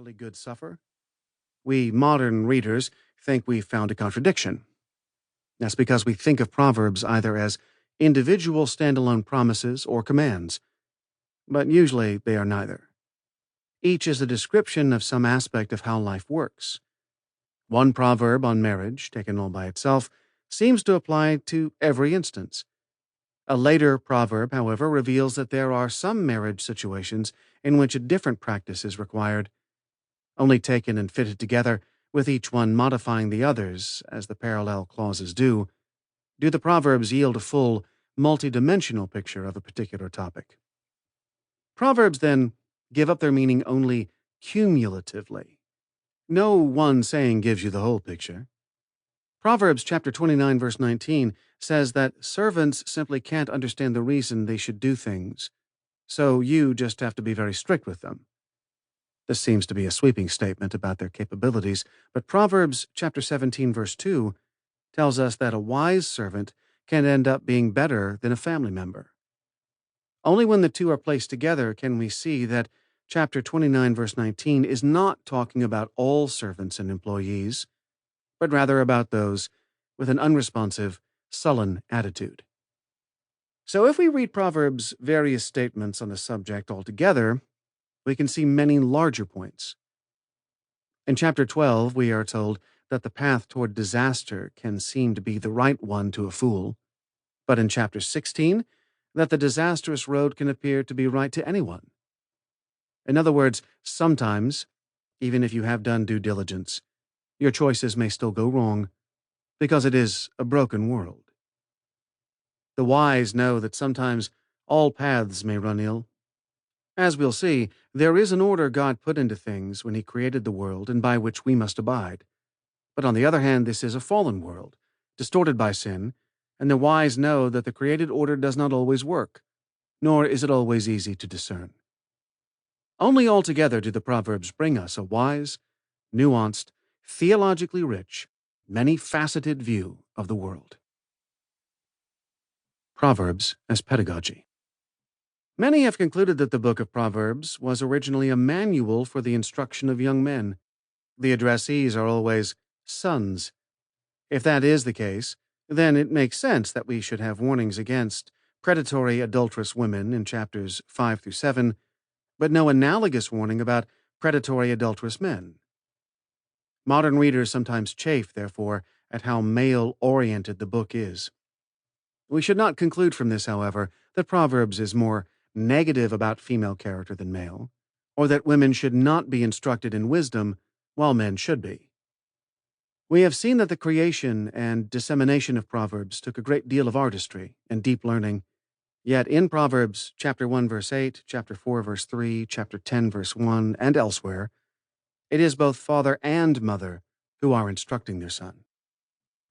ordinarily good suffer? We modern readers think we've found a contradiction. That's because we think of Proverbs either as individual standalone promises or commands, but usually they are neither. Each is a description of some aspect of how life works. One proverb on marriage, taken all by itself, seems to apply to every instance. A later proverb, however, reveals that there are some marriage situations in which a different practice is required. Only taken and fitted together, with each one modifying the others, as the parallel clauses do the proverbs yield a full, multidimensional picture of a particular topic. Proverbs, then, give up their meaning only cumulatively. No one saying gives you the whole picture. Proverbs chapter 29, verse 19 says that servants simply can't understand the reason they should do things, so you just have to be very strict with them. This seems to be a sweeping statement about their capabilities, but Proverbs chapter 17, verse 2 tells us that a wise servant can end up being better than a family member. Only when the two are placed together can we see that chapter 29, verse 19 is not talking about all servants and employees, but rather about those with an unresponsive, sullen attitude. So if we read Proverbs' various statements on the subject altogether, we can see many larger points. In chapter 12, we are told that the path toward disaster can seem to be the right one to a fool, but in chapter 16, that the disastrous road can appear to be right to anyone. In other words, sometimes, even if you have done due diligence, your choices may still go wrong, because it is a broken world. The wise know that sometimes all paths may run ill. As we'll see, there is an order God put into things when He created the world and by which we must abide. But on the other hand, this is a fallen world, distorted by sin, and the wise know that the created order does not always work, nor is it always easy to discern. Only altogether do the Proverbs bring us a wise, nuanced, theologically rich, many-faceted view of the world. Proverbs as pedagogy. Many have concluded that the Book of Proverbs was originally a manual for the instruction of young men. The addressees are always sons. If that is the case, then it makes sense that we should have warnings against predatory adulterous women in chapters 5 through 7, but no analogous warning about predatory adulterous men. Modern readers sometimes chafe, therefore, at how male-oriented the book is. We should not conclude from this, however, that Proverbs is more negative about female character than male, or that women should not be instructed in wisdom while men should be. We have seen that the creation and dissemination of Proverbs took a great deal of artistry and deep learning, yet in Proverbs chapter 1 verse 8, chapter 4 verse 3, chapter 10 verse 1, and elsewhere, it is both father and mother who are instructing their son.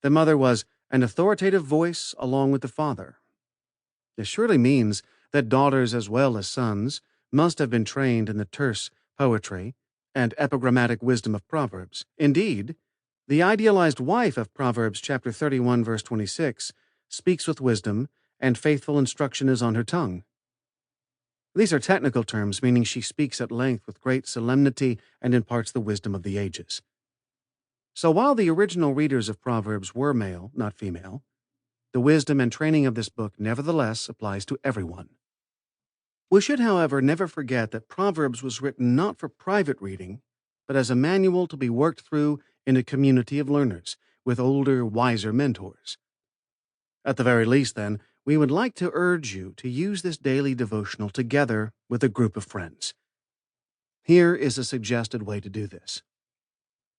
The mother was an authoritative voice along with the father. This surely means that daughters as well as sons must have been trained in the terse poetry and epigrammatic wisdom of Proverbs. Indeed, the idealized wife of Proverbs chapter 31 verse 26 speaks with wisdom, and faithful instruction is on her tongue. These are technical terms meaning she speaks at length with great solemnity and imparts the wisdom of the ages. So while the original readers of Proverbs were male, not female, the wisdom and training of this book nevertheless applies to everyone. We should, however, never forget that Proverbs was written not for private reading, but as a manual to be worked through in a community of learners with older, wiser mentors. At the very least, then, we would like to urge you to use this daily devotional together with a group of friends. Here is a suggested way to do this.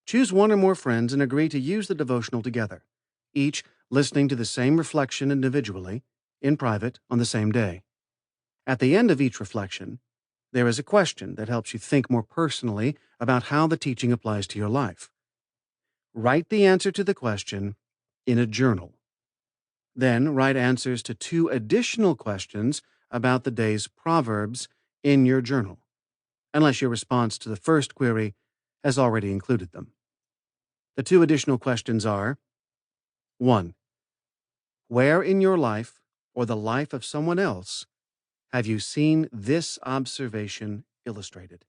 Choose one or more friends and agree to use the devotional together, each listening to the same reflection individually, in private, on the same day. At the end of each reflection, there is a question that helps you think more personally about how the teaching applies to your life. Write the answer to the question in a journal. Then write answers to 2 additional questions about the day's Proverbs in your journal, unless your response to the first query has already included them. The 2 additional questions are: 1. Where in your life or the life of someone else have you seen this observation illustrated?